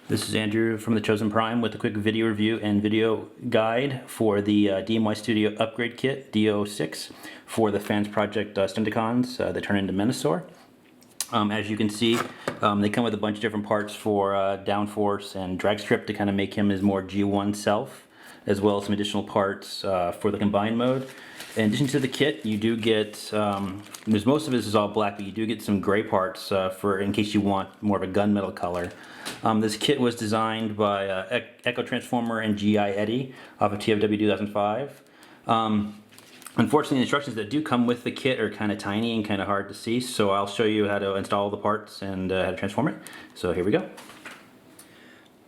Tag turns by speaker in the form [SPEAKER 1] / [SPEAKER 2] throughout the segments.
[SPEAKER 1] This is Andrew from the Chosen Prime with a quick video review and video guide for the DMY Studio Upgrade Kit D-06 for the Fansproject Stunticons that turn into Menasor. As you can see, they come with a bunch of different parts for Downforce and drag strip to kind of make him his more G1 self, as well as some additional parts for the combined mode. In addition to the kit, you do get, most of this is all black, but you do get some gray parts for in case you want more of a gunmetal color. This kit was designed by Echo Transformer and G.I. Eddie off of TFW 2005. Unfortunately, the instructions that do come with the kit are kind of tiny and kind of hard to see, so I'll show you how to install the parts and how to transform it. So here we go.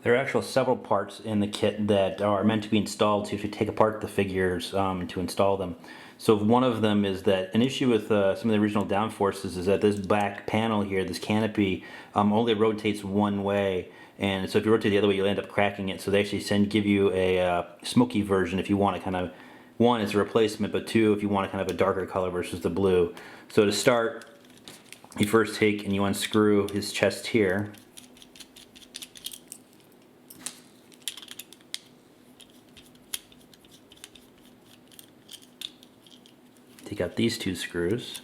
[SPEAKER 1] There are actually several parts in the kit that are meant to be installed to take apart the figures to install them. So one of them is that an issue with some of the original Downforces is that this back panel here, this canopy, only rotates one way. And so if you rotate the other way, you'll end up cracking it. So they actually give you a smoky version if you want to kind of, one, it's a replacement, but two, if you want to kind of a darker color versus the blue. So to start, you first take and you unscrew his chest here. Take out these two screws,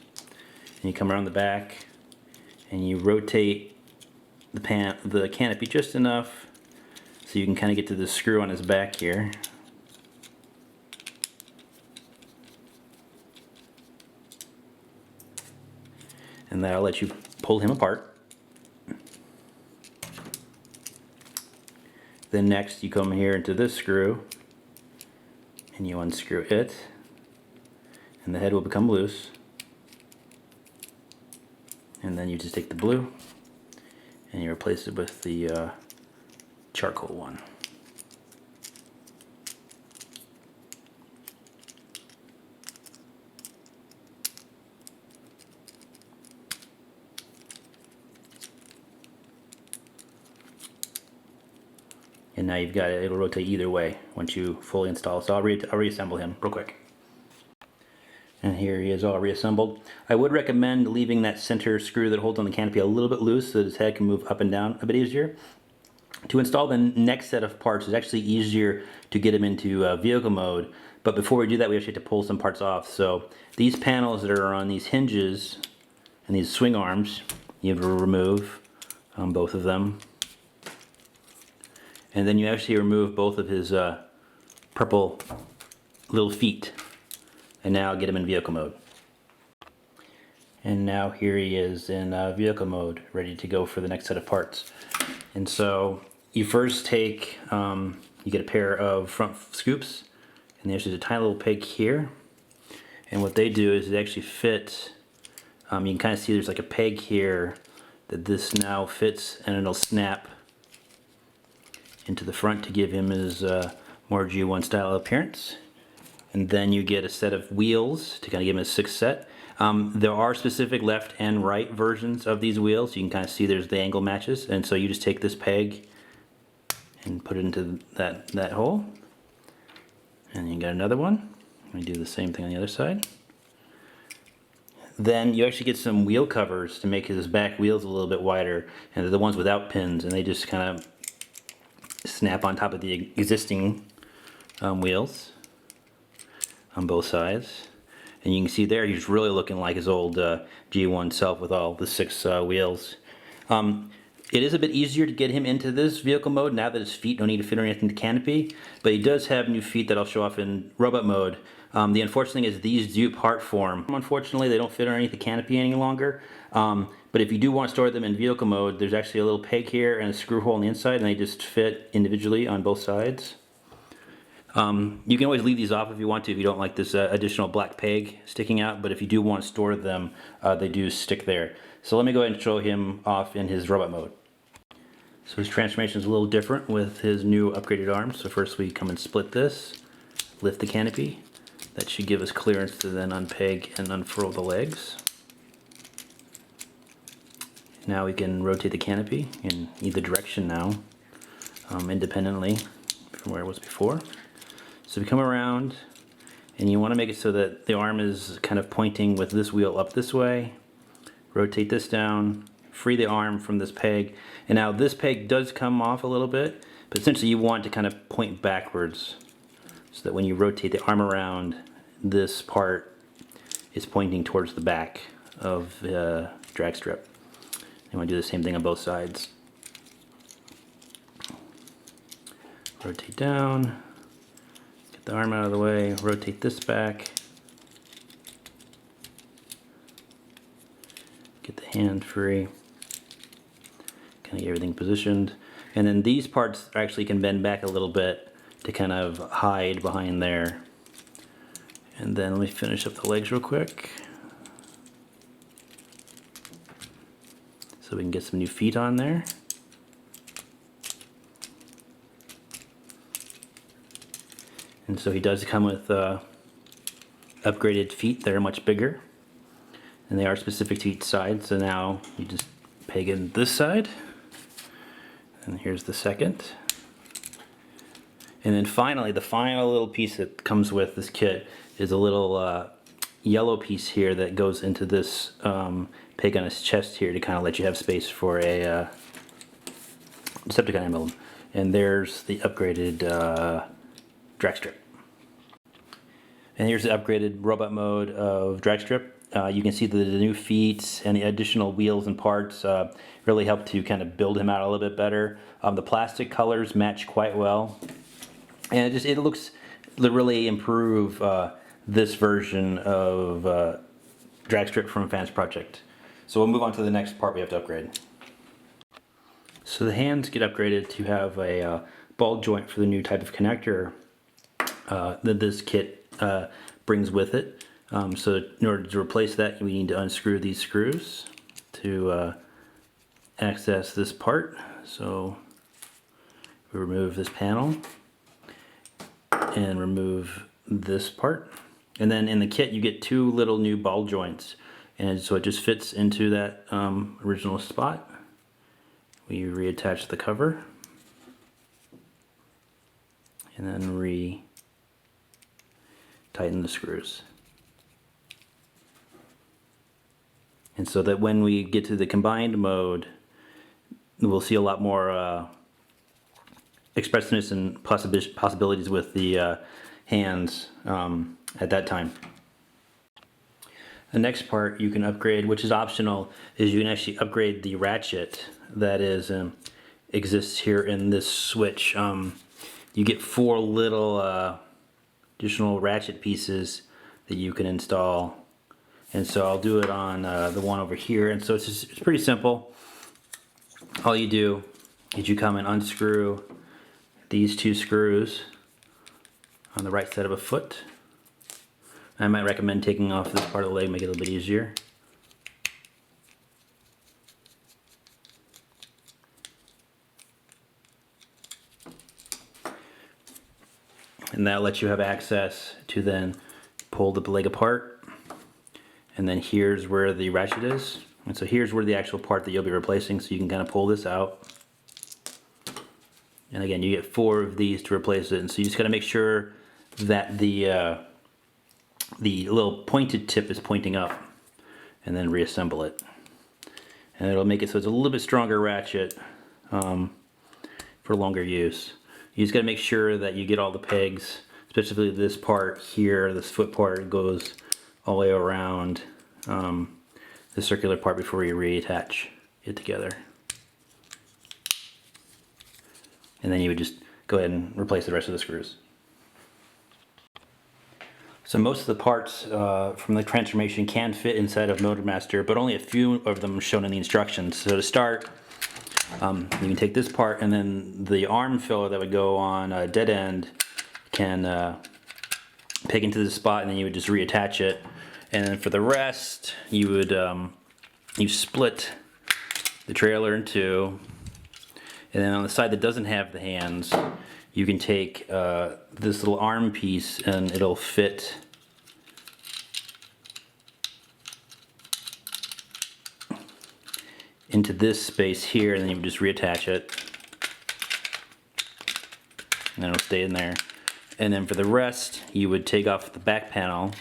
[SPEAKER 1] and you come around the back, and you rotate the canopy just enough so you can kind of get to the screw on his back here. And that'll let you pull him apart. Then next you come here into this screw, and you unscrew it. And the head will become loose, and then you just take the blue and you replace it with the charcoal one. And now you've got it, it'll rotate either way once you fully install. So I'll reassemble him real quick. And here he is all reassembled. I would recommend leaving that center screw that holds on the canopy a little bit loose so that his head can move up and down a bit easier. To install the next set of parts, it's actually easier to get him into vehicle mode. But before we do that, we actually have to pull some parts off. So these panels that are on these hinges and these swing arms, you have to remove both of them. And then you actually remove both of his purple little feet. And now get him in vehicle mode. And now here he is in vehicle mode, ready to go for the next set of parts. And so you first take, you get a pair of front scoops, and there's a tiny little peg here. And what they do is they actually fit, you can kind of see there's like a peg here that this now fits, and it'll snap into the front to give him his more G1 style appearance. And then you get a set of wheels to kind of give him a 6th set. There are specific left and right versions of these wheels. You can kind of see there's the angle matches. And so you just take this peg and put it into that hole. And you got another one. We do the same thing on the other side. Then you actually get some wheel covers to make his back wheels a little bit wider. And they're the ones without pins. And they just kind of snap on top of the existing wheels on both sides. And you can see there he's really looking like his old G1 self with all the 6 wheels. It is a bit easier to get him into this vehicle mode now that his feet don't need to fit underneath the canopy, but he does have new feet that I'll show off in robot mode. The unfortunate thing is these do part form. Unfortunately, they don't fit underneath the canopy any longer. But if you do want to store them in vehicle mode, there's actually a little peg here and a screw hole on the inside, and they just fit individually on both sides. You can always leave these off if you want to, if you don't like this additional black peg sticking out, but if you do want to store them, they do stick there. So let me go ahead and show him off in his robot mode. So his transformation is a little different with his new upgraded arms. So first we come and split this, lift the canopy. That should give us clearance to then unpeg and unfurl the legs. Now we can rotate the canopy in either direction now, independently from where it was before. So we come around, and you want to make it so that the arm is kind of pointing with this wheel up this way. Rotate this down, free the arm from this peg. And now this peg does come off a little bit, but essentially you want to kind of point backwards so that when you rotate the arm around, this part is pointing towards the back of the drag strip. You want to do the same thing on both sides. Rotate down, get the arm out of the way, rotate this back, get the hand free, kind of get everything positioned. And then these parts actually can bend back a little bit to kind of hide behind there. And then let me finish up the legs real quick, so we can get some new feet on there. And so he does come with upgraded feet that are much bigger, and they are specific to each side. So now you just peg in this side, and here's the second. And then finally, the final little piece that comes with this kit is a little yellow piece here that goes into this peg on his chest here to kind of let you have space for a Decepticon emblem. And there's the upgraded drag strip. And here's the upgraded robot mode of drag strip. You can see the new feet and the additional wheels and parts really help to kind of build him out a little bit better. The plastic colors match quite well, and it looks really improve this version of drag strip from Fansproject. So we'll move on to the next part we have to upgrade. So the hands get upgraded to have a ball joint for the new type of connector that this kit brings with it. So in order to replace that, we need to unscrew these screws to access this part. So we remove this panel and remove this part. And then in the kit you get two little new ball joints, and so it just fits into that original spot. We reattach the cover and then tighten the screws. And so that when we get to the combined mode, we'll see a lot more expressiveness and possibilities with the hands at that time. The next part you can upgrade, which is optional, is you can actually upgrade the ratchet that exists here in this switch. You get 4 little additional ratchet pieces that you can install, and so I'll do it on the one over here. And so it's pretty simple. All you do is you come and unscrew these 2 screws on the right side of a foot. I might recommend taking off this part of the leg, make it a little bit easier. And that lets you have access to then pull the leg apart. And then here's where the ratchet is. And so here's where the actual part that you'll be replacing, so you can kind of pull this out. And again, you get 4 of these to replace it. And so you just got to make sure that the little pointed tip is pointing up, and then reassemble it. And it'll make it so it's a little bit stronger ratchet for longer use. You just got to make sure that you get all the pegs, especially this part here, this foot part goes all the way around the circular part before you reattach it together. And then you would just go ahead and replace the rest of the screws. So most of the parts from the transformation can fit inside of Motormaster, but only a few of them are shown in the instructions. So to start, you can take this part, and then the arm filler that would go on a dead end can peg into the spot, and then you would just reattach it. And then for the rest, you would you split the trailer in 2, and then on the side that doesn't have the hands, you can take this little arm piece, and it'll fit into this space here, and then you would just reattach it, and then it'll stay in there. And then for the rest, you would take off the back panel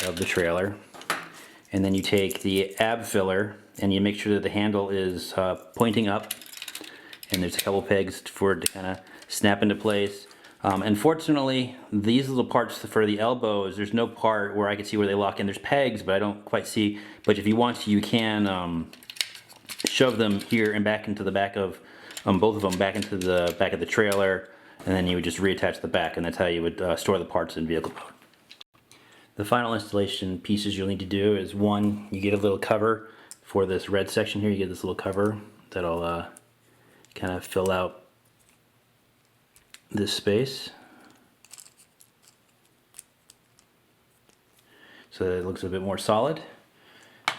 [SPEAKER 1] of the trailer, and then you take the ab filler and you make sure that the handle is pointing up, and there's a couple pegs for it to kind of snap into place. Unfortunately, these little parts for the elbows, there's no part where I can see where they lock in. There's pegs, but I don't quite see. But if you want to, you can shove them here and back into the back of both of them back into the back of the trailer, and then you would just reattach the back, and that's how you would store the parts in vehicle mode. The final installation pieces you'll need to do is, one, you get a little cover for this red section here. You get this little cover that'll kind of fill out this space so that it looks a bit more solid.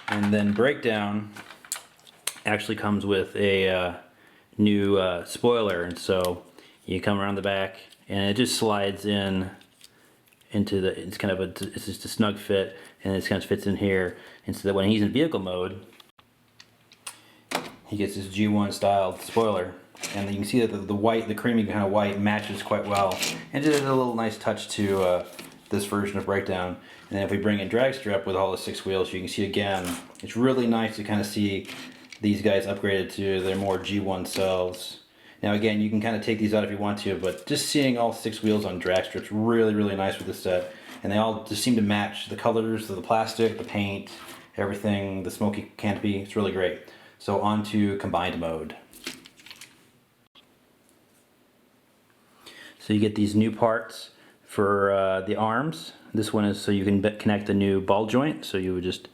[SPEAKER 1] And then breakdown actually comes with a new spoiler, and so you come around the back and it just slides in into the, it's kind of it's just a snug fit, and it kind of fits in here, and so that when he's in vehicle mode he gets this G1 styled spoiler, and you can see that the white, the creamy kind of white, matches quite well, and it is a little nice touch to this version of breakdown. And then if we bring in drag strip with all the 6 wheels, you can see again, it's really nice to kind of see these guys upgraded to their more G1 selves. Now again, you can kind of take these out if you want to, but just seeing all 6 wheels on drag strips really, really nice with this set. And they all just seem to match the colors of the plastic, the paint, everything, the smoky canopy. It's really great. So on to combined mode. So you get these new parts for the arms. This one is so you can connect the new ball joint. So you would just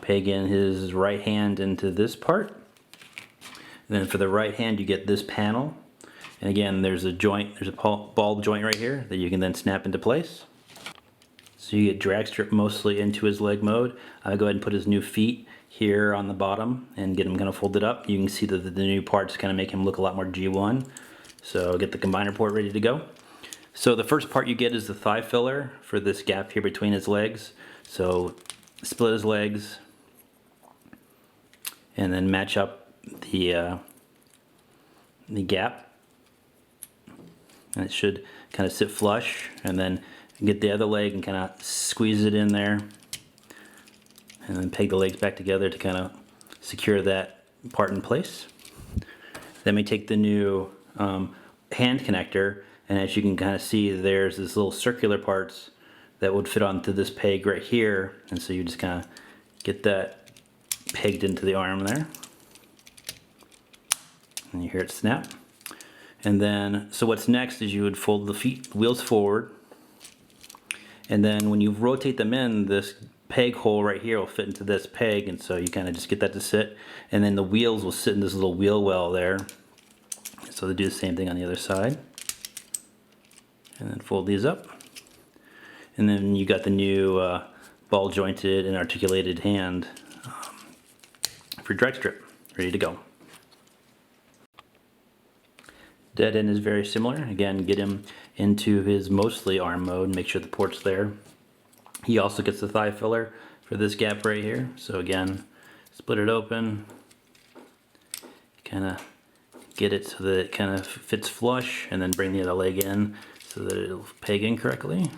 [SPEAKER 1] peg in his right hand into this part. And then for the right hand you get this panel. And again, there's a joint, there's a ball joint right here that you can then snap into place. So you get drag strip mostly into his leg mode. I'll go ahead and put his new feet here on the bottom and get him kind of folded up. You can see that the new parts kind of make him look a lot more G1. So get the combiner port ready to go. So the first part you get is the thigh filler for this gap here between his legs. So split his legs and then match up the gap, and it should kind of sit flush, and then get the other leg and kind of squeeze it in there, and then peg the legs back together to kind of secure that part in place. Then we take the new hand connector, and as you can kind of see, there's this little circular parts that would fit onto this peg right here, and so you just kind of get that pegged into the arm there, and you hear it snap. And then, so what's next is you would fold the wheels forward, and then when you rotate them in, this peg hole right here will fit into this peg, and so you kind of just get that to sit, and then the wheels will sit in this little wheel well there. So they do the same thing on the other side, and then fold these up, and then you got the new ball jointed and articulated hand for drag strip ready to go. Dead end is very similar. Again, get him into his mostly arm mode, make sure the port's there. He also gets the thigh filler for this gap right here. So again, split it open, kind of get it so that it kind of fits flush, and then bring the other leg in so that it'll peg in correctly.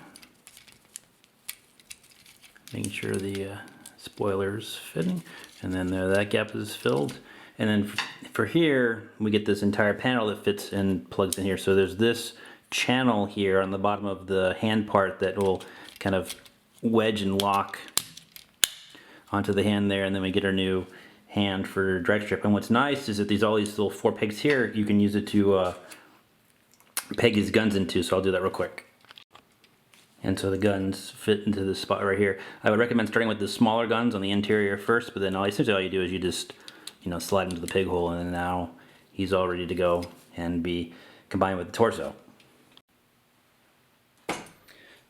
[SPEAKER 1] Making sure the spoiler's fitting, and then there that gap is filled. And then for here, we get this entire panel that fits and plugs in here. So there's this channel here on the bottom of the hand part that will kind of wedge and lock onto the hand there, and then we get our new hand for drag strip. And what's nice is that all these little 4 pegs here, you can use it to peg his guns into, so I'll do that real quick. And so the guns fit into this spot right here. I would recommend starting with the smaller guns on the interior first, but then essentially all you do is you just slide into the peg hole, and then now he's all ready to go and be combined with the torso.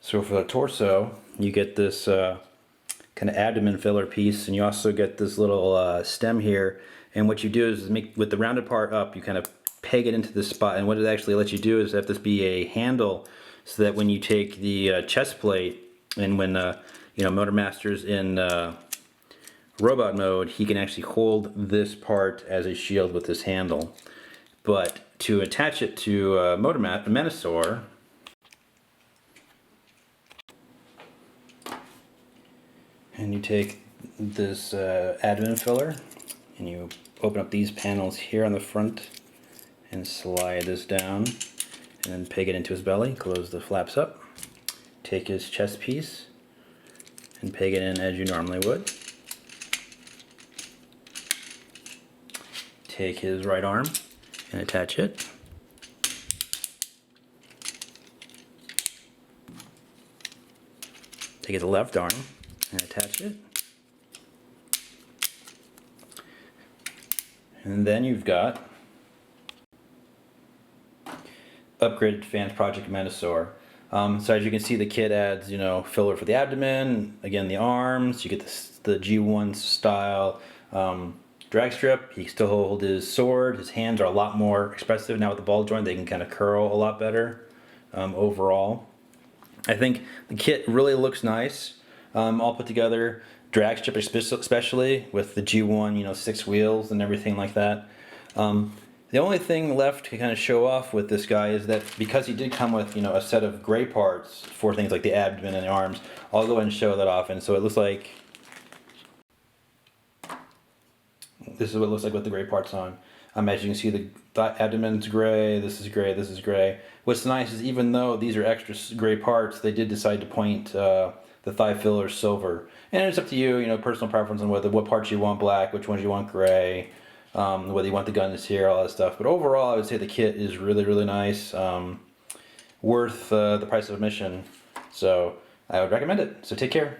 [SPEAKER 1] So for the torso, you get this kind of abdomen filler piece, and you also get this little stem here. And what you do is with the rounded part up, you kind of peg it into this spot. And what it actually lets you do is have this be a handle, so that when you take the chest plate, and when Motormaster's in robot mode, he can actually hold this part as a shield with this handle. But to attach it to Menasor, and you take this admin filler And you open up these panels here on the front and slide this down, and then peg it into his belly, close the flaps up, take his chest piece and peg it in as you normally would. Take his right arm and attach it. Take his left arm and attach it. And then you've got upgraded Fansproject Menasor. So as you can see, the kit adds, filler for the abdomen, again the arms. You get the G1 style drag strip. He can still hold his sword. His hands are a lot more expressive now with the ball joint. They can kind of curl a lot better overall. I think the kit really looks nice, all put together. Drag strip especially with the G1, 6 wheels and everything like that. The only thing left to kind of show off with this guy is that because he did come with, a set of gray parts for things like the abdomen and the arms, I'll go ahead and show that off. And so it looks like, this is what it looks like with the gray parts on. As you can see, the abdomen's gray, this is gray, this is gray. What's nice is even though these are extra gray parts, they did decide to paint the thigh filler silver. And it's up to you, personal preference on what parts you want black, which ones you want gray. Whether you want the guns here, all that stuff. But overall, I would say the kit is really, really nice. Worth the price of admission. So I would recommend it. So take care.